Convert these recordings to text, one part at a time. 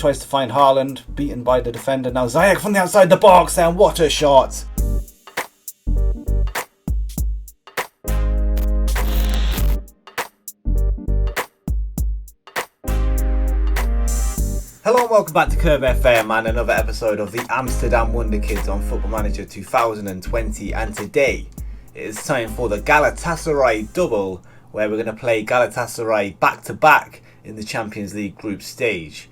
tries to find Haaland, beaten by the defender. Now Ziyech from the outside the box, and what a shot! Hello and welcome back to Curb FM and another episode of the Amsterdam Wonderkids on Football Manager 2020, and today it is time for the Galatasaray Double, where we're going to play Galatasaray back-to-back in the Champions League group stage.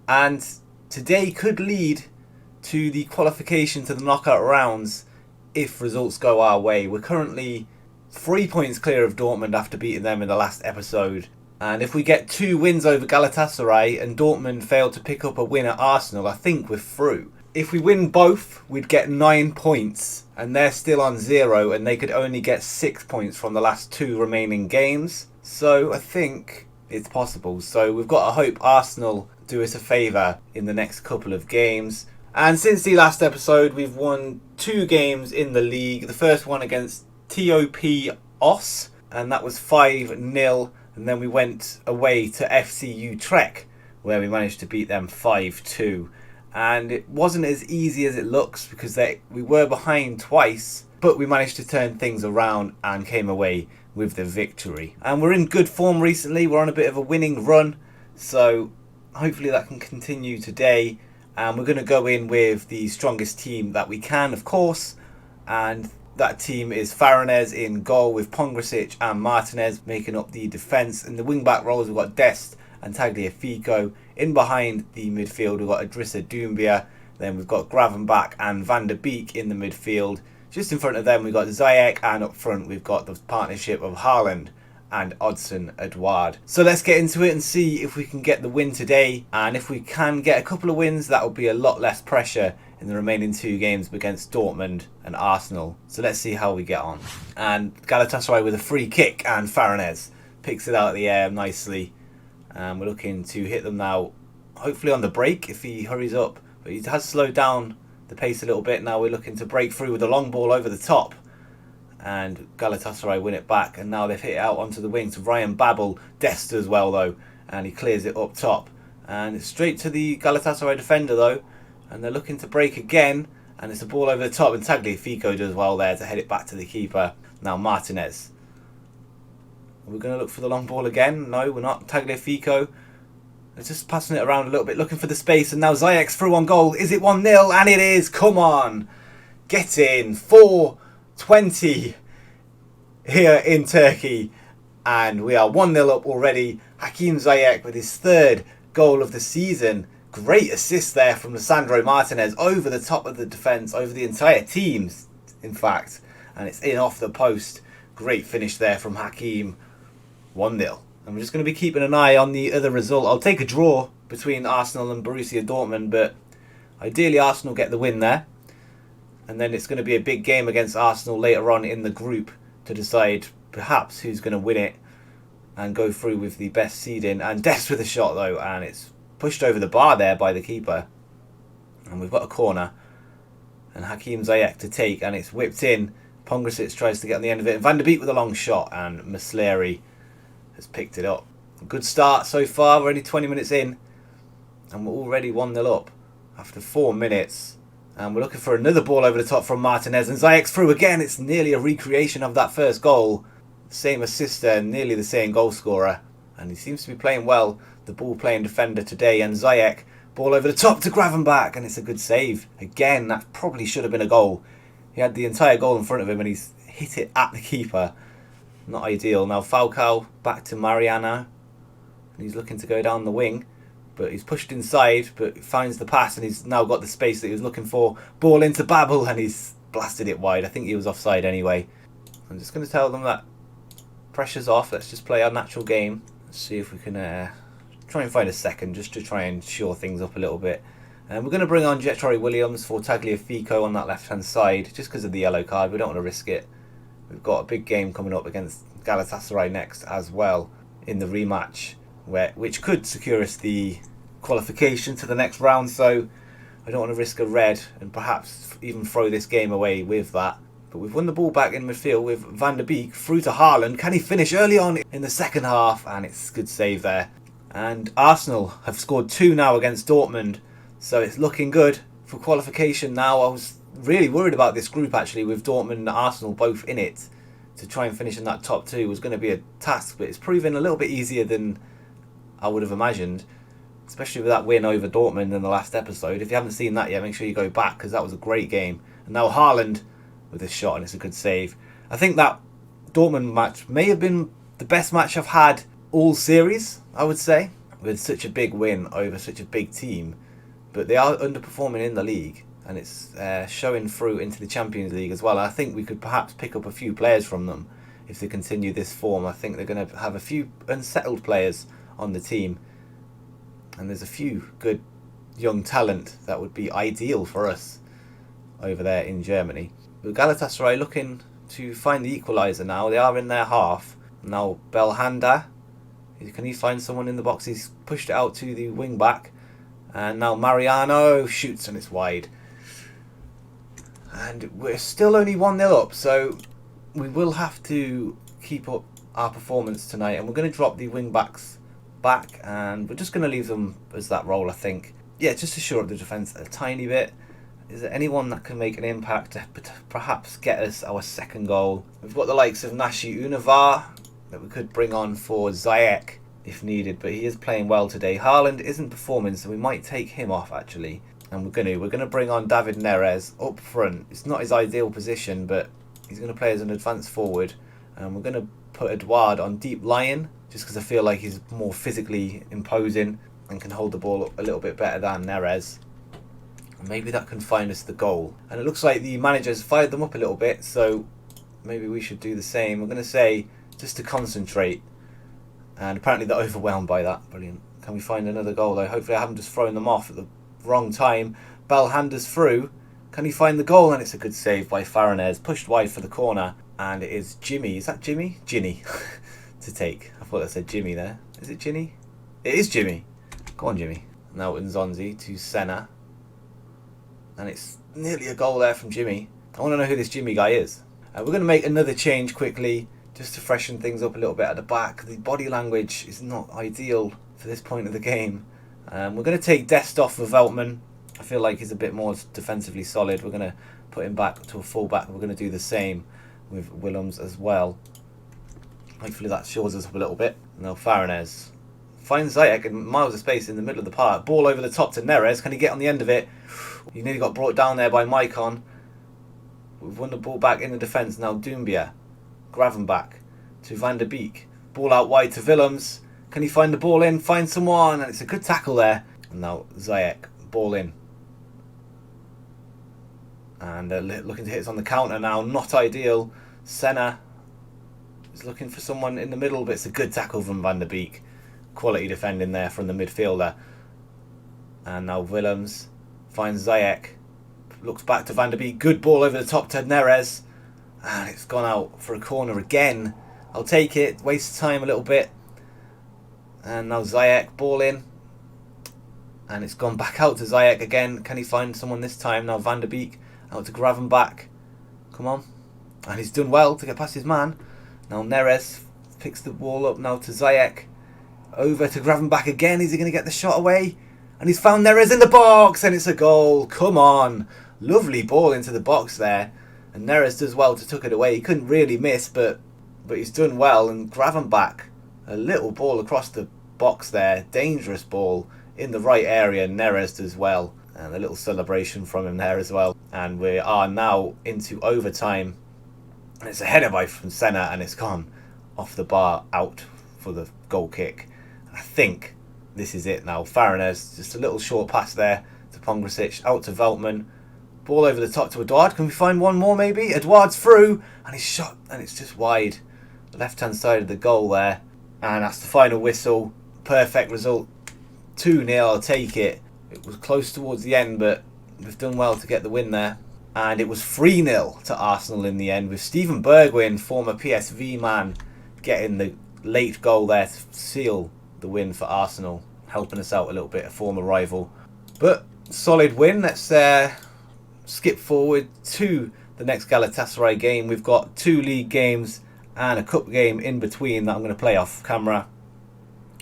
And today could lead to the qualification to the knockout rounds if results go our way. We're currently 3 points clear of Dortmund after beating them in the last episode. And if we get 2 wins over Galatasaray and Dortmund fail to pick up a win at Arsenal, I think we're through. If we win both, we'd get 9 points, and they're still on 0, and they could only get 6 points from the last 2 remaining games. So I think it's possible. So we've got to hope Arsenal do us a favour in the next couple of games. And since the last episode, we've won 2 games in the league. The first one against TOP Os, and that was 5-0. And then we went away to FC Utrecht, where we managed to beat them 5-2. And it wasn't as easy as it looks, because we were behind twice, but we managed to turn things around and came away with the victory. And we're in good form recently. We're on a bit of a winning run, so hopefully that can continue today. And we're going to go in with the strongest team that we can, of course. And that team is Feyenoord in goal, with Pongrasic and Martinez making up the defence. In the wing-back roles, we've got Dest and Tagliafico. In behind the midfield, we've got Idrissa Doumbia. Then we've got Gravenbach and Van der Beek in the midfield. Just in front of them, we've got Ziyech, and up front, we've got the partnership of Haaland and Odsonne Edouard. So let's get into it and see if we can get the win today. And if we can get a couple of wins, that will be a lot less pressure in the remaining 2 games against Dortmund and Arsenal. So let's see how we get on. And Galatasaray with a free kick, and Feyenoord picks it out of the air nicely. And we're looking to hit them now, hopefully on the break if he hurries up. But he has slowed down the pace a little bit. Now we're looking to break through with a long ball over the top. And Galatasaray win it back, and now they've hit it out onto the wing to Ryan Babel. Dest as well though, and he clears it up top. And it's straight to the Galatasaray defender though. And they're looking to break again, and it's a ball over the top, and Tagliafico does well there to head it back to the keeper. Now Martinez. Are we going to look for the long ball again? No, we're not. Tagliafico. They're just passing it around a little bit, looking for the space, and now Ziyech's through on goal. Is it 1-0? And it is. Come on. Get in. 4:20 here in Turkey. And we are 1-0 up already. Hakim Ziyech with his 3rd goal of the season. Great assist there from Lisandro Martinez over the top of the defence, over the entire team, in fact. And it's in off the post. Great finish there from Hakim. 1-0. And we're just going to be keeping an eye on the other result. I'll take a draw between Arsenal and Borussia Dortmund, but ideally Arsenal get the win there. And then it's going to be a big game against Arsenal later on in the group to decide perhaps who's going to win it and go through with the best seeding. And Dest with a shot though, and it's pushed over the bar there by the keeper. And we've got a corner. And Hakim Ziyech to take, and it's whipped in. Pongrasic tries to get on the end of it. And Van der Beek with a long shot, and Muslera has picked it up. A good start so far. We're only 20 minutes in, and we're already 1-0 up after 4 minutes. And we're looking for another ball over the top from Martinez, and Ziyech's through again. It's nearly a recreation of that first goal. Same assister, nearly the same goal scorer. And he seems to be playing well, the ball-playing defender today. And Ziyech, ball over the top to Gravenbach, and it's a good save. Again, that probably should have been a goal. He had the entire goal in front of him, and he's hit it at the keeper. Not ideal. Now Falcao back to Mariano. And he's looking to go down the wing. But he's pushed inside, but finds the pass, and he's now got the space that he was looking for. Ball into Babel, and he's blasted it wide. I think he was offside anyway. I'm just going to tell them that pressure's off. Let's just play our natural game. Let's see if we can try and find a second, just to try and shore things up a little bit. And we're going to bring on Jetro Williams for Tagliafico on that left-hand side, just because of the yellow card. We don't want to risk it. We've got a big game coming up against Galatasaray next as well in the rematch, which could secure us the qualification to the next round. So I don't want to risk a red and perhaps even throw this game away with that. But we've won the ball back in midfield with Van der Beek through to Haaland. Can he finish early on in the second half? And it's a good save there. And Arsenal have scored 2 now against Dortmund, so it's looking good for qualification now. I was really worried about this group actually, with Dortmund and Arsenal both in it. To try and finish in that top 2 was going to be a task, but it's proven a little bit easier than I would have imagined, especially with that win over Dortmund in the last episode. If you haven't seen that yet, make sure you go back, because that was a great game. And now Haaland with this shot, and it's a good save. I think that Dortmund match may have been the best match I've had all series, I would say, with such a big win over such a big team. But they are underperforming in the league, and it's showing through into the Champions League as well. I think we could perhaps pick up a few players from them if they continue this form. I think they're going to have a few unsettled players on the team, and there's a few good young talent that would be ideal for us over there in Germany. But Galatasaray looking to find the equaliser now. They are in their half. Now Belhanda, can he find someone in the box? He's pushed it out to the wing back. And now Mariano shoots, and it's wide. And we're still only 1-0 up, so we will have to keep up our performance tonight. And we're going to drop the wing backs back, and we're just going to leave them as that role, I think. Yeah, just to shore up the defence a tiny bit. Is there anyone that can make an impact to perhaps get us our second goal? We've got the likes of Nashi Univar that we could bring on for Ziyech if needed, but he is playing well today. Haaland isn't performing, so we might take him off actually. And we're going to bring on David Neres up front. It's not his ideal position, but he's going to play as an advanced forward. And we're going to put Eduard on deep lying, just because I feel like he's more physically imposing and can hold the ball up a little bit better than Neres. Maybe that can find us the goal. And it looks like the manager's fired them up a little bit, so maybe we should do the same. We're going to say just to concentrate. And apparently they're overwhelmed by that. Brilliant. Can we find another goal though? Hopefully I haven't just thrown them off at the wrong time. Belhanda's through. Can he find the goal? And it's a good save by Feyenoord. Pushed wide for the corner. And it is Jimmy. Is that Jimmy? Ginny. To take. I thought I said Jimmy there. Is it Ginny? It is Jimmy. Go on, Jimmy. Now Nzonzi to Senna. And it's nearly a goal there from Jimmy. I want to know who this Jimmy guy is. We're going to make another change quickly, just to freshen things up a little bit at the back. The body language is not ideal for this point of the game. We're going to take Dest off for Veltman. I feel like he's a bit more defensively solid. We're going to put him back to a full-back. We're going to do the same with Willems as well. Hopefully that shores us up a little bit. Now Feyenoord finds Ziyech in miles of space in the middle of the park. Ball over the top to Neres. Can he get on the end of it? He nearly got brought down there by Maicon. We've won the ball back in the defence. Now Doumbia. Gravenbach to Van der Beek. Ball out wide to Willems. Can he find the ball in? Find someone. And it's a good tackle there. And now Ziyech. Ball in. And looking to hit us on the counter now. Not ideal. Senna is looking for someone in the middle, but it's a good tackle from Van der Beek. Quality defending there from the midfielder. And now Willems finds Ziyech. Looks back to Van der Beek. Good ball over the top to Neres. And it's gone out for a corner again. I'll take it. Waste time a little bit. And now Ziyech. Ball in. And it's gone back out to Ziyech again. Can he find someone this time? Now Van der Beek out to Gravenbach. Come on. And he's done well to get past his man. Now Neres picks the ball up now to Ziyech. Over to Gravenbach again. Is he going to get the shot away? And he's found Neres in the box. And it's a goal. Come on. Lovely ball into the box there. And Neres does well to tuck it away. He couldn't really miss, but he's done well. And Gravenbach, a little ball across the box there. Dangerous ball in the right area. Neres does well. And a little celebration from him there as well. And we are now into overtime. And it's a header by from Senna, and it's gone off the bar out for the goal kick. And I think this is it now. Feyenoord, just a little short pass there to Pongrasic, out to Veltman. Ball over the top to Eduard. Can we find one more maybe? Eduard's through, and he's shot, and it's just wide. The left-hand side of the goal there. And that's the final whistle. Perfect result. 2-0, I'll take it. It was close towards the end, but we've done well to get the win there. And it was 3-0 to Arsenal in the end, with Steven Bergwijn, former PSV man, getting the late goal there to seal the win for Arsenal, helping us out a little bit, a former rival. But solid win. Let's skip forward to the next Galatasaray game. We've got 2 league games and a cup game in between that I'm going to play off camera.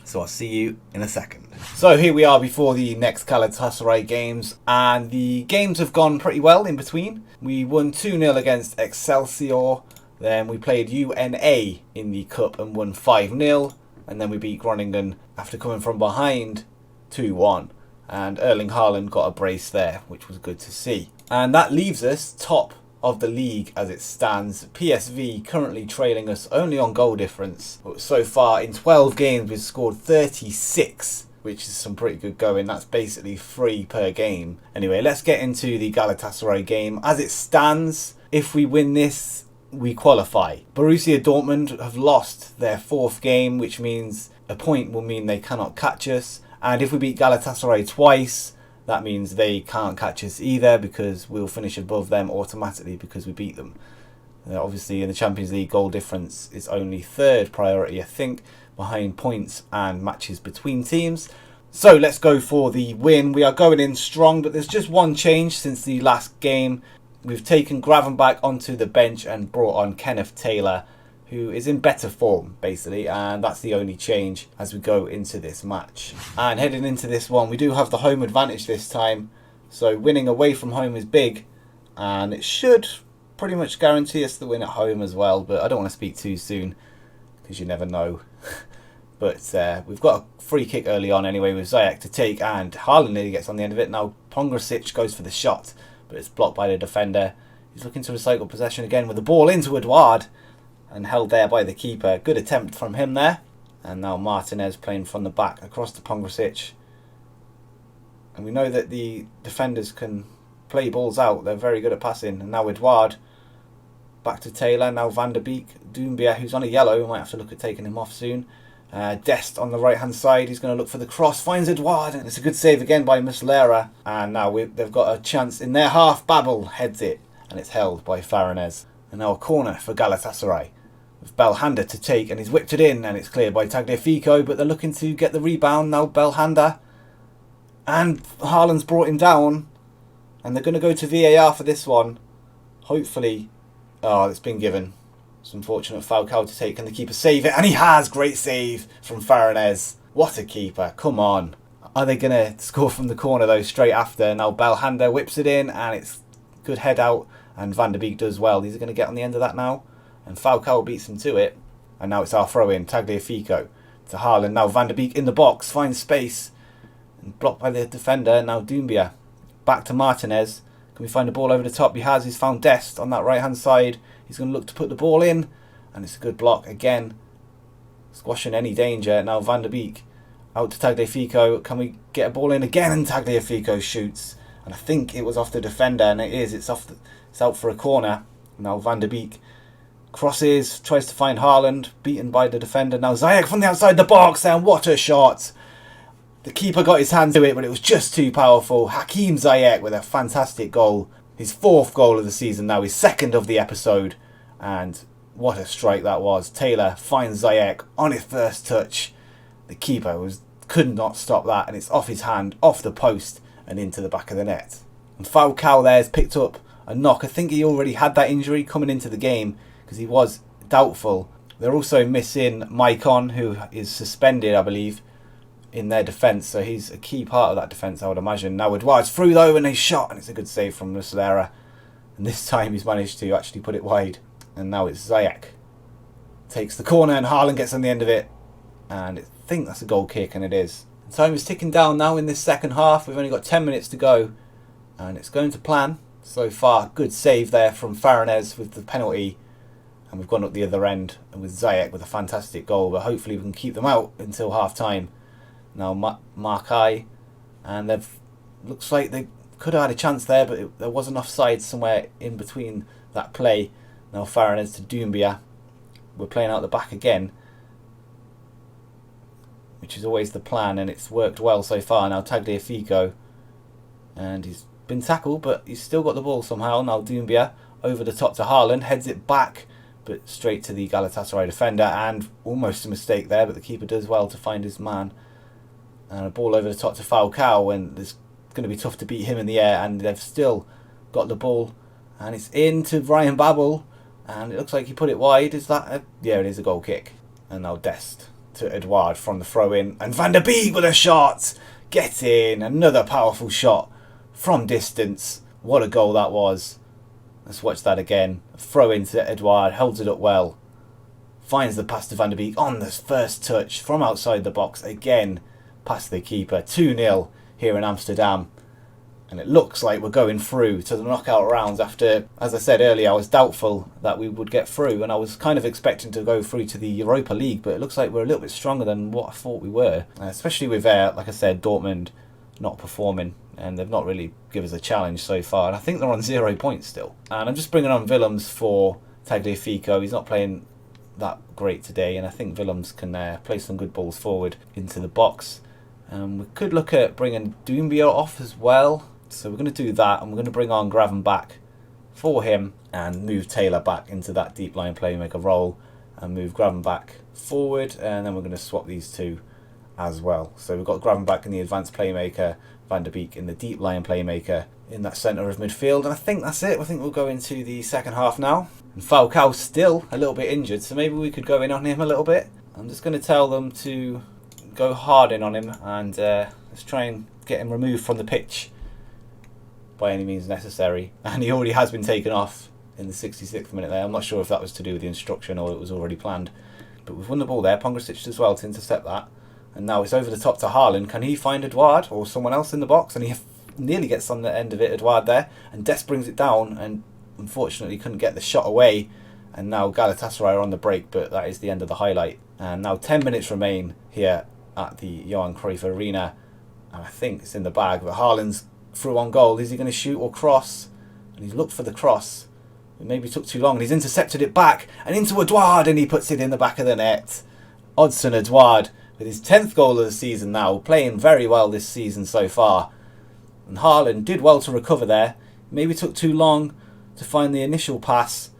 So I'll see you in a second. So here we are before the next Galatasaray games, and the games have gone pretty well in between. We won 2-0 against Excelsior, then we played UNA in the cup and won 5-0, and then we beat Groningen after coming from behind 2-1. And Erling Haaland got a brace there, which was good to see. And that leaves us top of the league as it stands. PSV currently trailing us only on goal difference. But so far in 12 games we've scored 36, which is some pretty good going. That's basically 3 per game. Anyway, let's get into the Galatasaray game. As it stands, if we win this, we qualify. Borussia Dortmund have lost their 4th game, which means a point will mean they cannot catch us. And if we beat Galatasaray twice, that means they can't catch us either, because we'll finish above them automatically because we beat them. Obviously in the Champions League, goal difference is only 3rd priority, I think, behind points and matches between teams. So let's go for the win. We are going in strong, but there's just one change since the last game. We've taken Gravenberch onto the bench and brought on Kenneth Taylor, who is in better form, basically, and that's the only change as we go into this match. And heading into this one, we do have the home advantage this time, so winning away from home is big, and it should pretty much guarantee us the win at home as well, but I don't want to speak too soon, because you never know. But we've got a free kick early on anyway with Ziyech to take, and Haaland nearly gets on the end of it. Now Pongrasic goes for the shot, but it's blocked by the defender. He's looking to recycle possession again with the ball into Edouard, and held there by the keeper. Good attempt from him there. And now Martinez playing from the back across to Pongrasic. And we know that the defenders can play balls out. They're very good at passing. And now Edouard back to Taylor. Now Van der Beek. Doumbia, who's on a yellow. We might have to look at taking him off soon. Dest on the right hand side. He's going to look for the cross. Finds Edouard. And it's a good save again by Muslera. And now they've got a chance in their half. Babel heads it. And it's held by Farinez. And now a corner for Galatasaray, with Belhanda to take, and he's whipped it in, and it's cleared by Tagliafico, but they're looking to get the rebound now. Belhanda, and Haaland's brought him down, and they're going to go to VAR for this one. Hopefully, it's been given. It's unfortunate. Falcao to take, and the keeper save it, and he has. Great save from Farinez. What a keeper, come on. Are they going to score from the corner though straight after? Now Belhanda whips it in, and it's good head out, and Van der Beek does well. These are going to get on the end of that now. And Falcao beats him to it. And now it's our throw in. Tagliafico to Haaland. Now Van der Beek in the box. Finds space. And blocked by the defender. Now Doumbia. Back to Martinez. Can we find the ball over the top? He has. He's found Dest on that right hand side. He's going to look to put the ball in. And it's a good block again. Squashing any danger. Now Van der Beek. Out to Tagliafico. Can we get a ball in again? And Tagliafico shoots. And I think it was off the defender. And it is. It's out for a corner. Now Van der Beek crosses, tries to find Haaland, beaten by the defender. Now Ziyech from the outside the box, and what a shot. The keeper got his hand to it, but it was just too powerful. Hakim Ziyech with a fantastic goal. His 4th goal of the season now, his 2nd of the episode. And what a strike that was. Taylor finds Ziyech on his first touch. The keeper could not stop that, and it's off his hand, off the post, and into the back of the net. And Falcao there has picked up a knock. I think he already had that injury coming into the game, because he was doubtful. They're also missing Maicon, who is suspended, I believe, in their defence. So he's a key part of that defence, I would imagine. Now Edouard's through though, and he's shot, and it's a good save from Muslera. And this time he's managed to actually put it wide. And now it's Ziyech. Takes the corner, and Haaland gets on the end of it. And I think that's a goal kick, and it is. The time is ticking down now in this second half. We've only got 10 minutes to go. And it's going to plan so far. Good save there from Farinez with the penalty. And we've gone up the other end, and with Ziyech with a fantastic goal, but hopefully we can keep them out until half time. Now Markai, and looks like they could have had a chance there, but there was an offside somewhere in between that play. Now Farinez to Doumbia. We're playing out the back again, which is always the plan, and it's worked well so far. Now Tagliafico, and he's been tackled, but he's still got the ball somehow. Now Doumbia over the top to Haaland, heads it back, but straight to the Galatasaray defender, and almost a mistake there, but the keeper does well to find his man. And a ball over the top to Falcao, and it's going to be tough to beat him in the air, and they've still got the ball, and it's into Ryan Babel, and it looks like he put it wide. Is that yeah, it is a goal kick. And now Dest to Edouard from the throw-in. And Van der Beek with a shot. Get in. Another powerful shot from distance. What a goal that was. Let's watch that again. Throw-in to Edouard. Holds it up well. Finds the pass to Van der Beek on the first touch from outside the box. Again, past the keeper. 2-0 here in Amsterdam. And it looks like we're going through to the knockout rounds after, as I said earlier, I was doubtful that we would get through. And I was kind of expecting to go through to the Europa League. But it looks like we're a little bit stronger than what I thought we were. Especially with, like I said, Dortmund not performing. And they've not really given us a challenge so far. And I think they're on 0 points still. And I'm just bringing on Willems for Tagliafico. He's not playing that great today. And I think Willems can play some good balls forward into the box. We could look at bringing Doumbia off as well. So we're going to do that, and we're going to bring on Gravenbach for him and move Taylor back into that deep line playmaker role and move Gravenbach forward, and then we're going to swap these two as well. So we've got Gravenbach in the advanced playmaker, Van der Beek in the deep line playmaker in that centre of midfield, and I think that's it. I think we'll go into the second half now. And Falcao's still a little bit injured, so maybe we could go in on him a little bit. I'm just going to tell them to go hard in on him, and let's try and get him removed from the pitch by any means necessary. And he already has been taken off in the 66th minute there. I'm not sure if that was to do with the instruction or it was already planned. But we've won the ball there. Pongrasic as well to intercept that. And now it's over the top to Haaland. Can he find Edouard or someone else in the box? And he nearly gets on the end of it, Edouard there. And Des brings it down and unfortunately couldn't get the shot away. And now Galatasaray are on the break, but that is the end of the highlight. And now 10 minutes remain here at the Johan Cruyff Arena. And I think it's in the bag, but Haaland's through on goal. Is he going to shoot or cross? And he's looked for the cross. It maybe took too long, and he's intercepted it back and into Edouard, and he puts it in the back of the net. Odsonne Edouard with his 10th goal of the season now, playing very well this season so far. And Haaland did well to recover there. Maybe took too long to find the initial pass,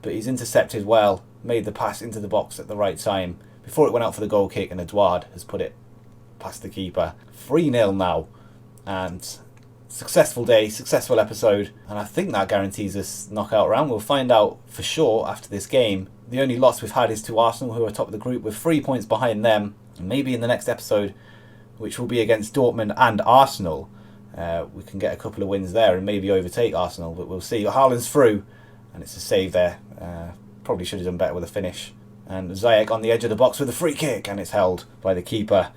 but he's intercepted well, made the pass into the box at the right time before it went out for the goal kick, and Edouard has put it past the keeper. 3-0 now, and successful day, successful episode, and I think that guarantees us knockout round. We'll find out for sure after this game. The only loss we've had is to Arsenal, who are top of the group with 3 points behind them. And maybe in the next episode, which will be against Dortmund and Arsenal, we can get a couple of wins there and maybe overtake Arsenal, but we'll see. Haaland's through, and it's a save there. Probably should have done better with a finish. And Ziyech on the edge of the box with a free kick, and it's held by the keeper.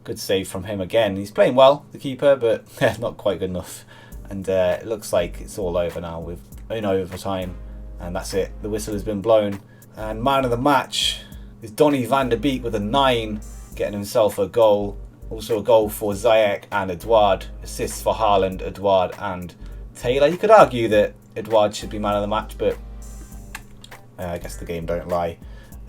Good save from him again. He's playing well, the keeper, but not quite good enough. And it looks like it's all over now with in overtime. And that's it. The whistle has been blown. And man of the match is Donny van der Beek with a 9, getting himself a goal. Also a goal for Ziyech and Edouard. Assists for Haaland, Edouard and Taylor. You could argue that Edouard should be man of the match, but I guess the game don't lie.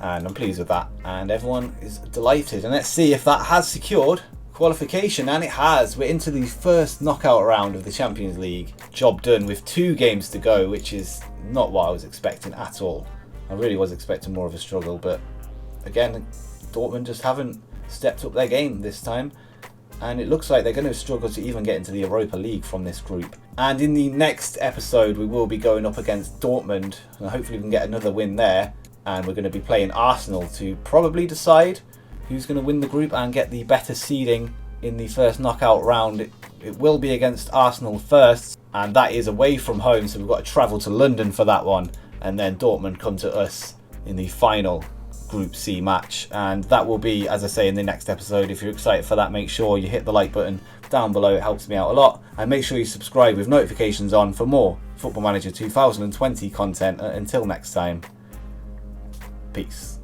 And I'm pleased with that, and everyone is delighted. And let's see if that has secured qualification, and it has. We're into the first knockout round of the Champions League. Job done with 2 games to go, which is not what I was expecting at all. I really was expecting more of a struggle, but again, Dortmund just haven't stepped up their game this time, and it looks like they're going to struggle to even get into the Europa League from this group. And in the next episode, we will be going up against Dortmund, and hopefully we can get another win there. And we're going to be playing Arsenal to probably decide who's going to win the group and get the better seeding in the first knockout round. It will be against Arsenal first, and that is away from home, so we've got to travel to London for that one. And then Dortmund come to us in the final Group C match. And that will be, as I say, in the next episode. If you're excited for that, make sure you hit the like button down below. It helps me out a lot. And make sure you subscribe with notifications on for more Football Manager 2020 content. Until next time. Peace.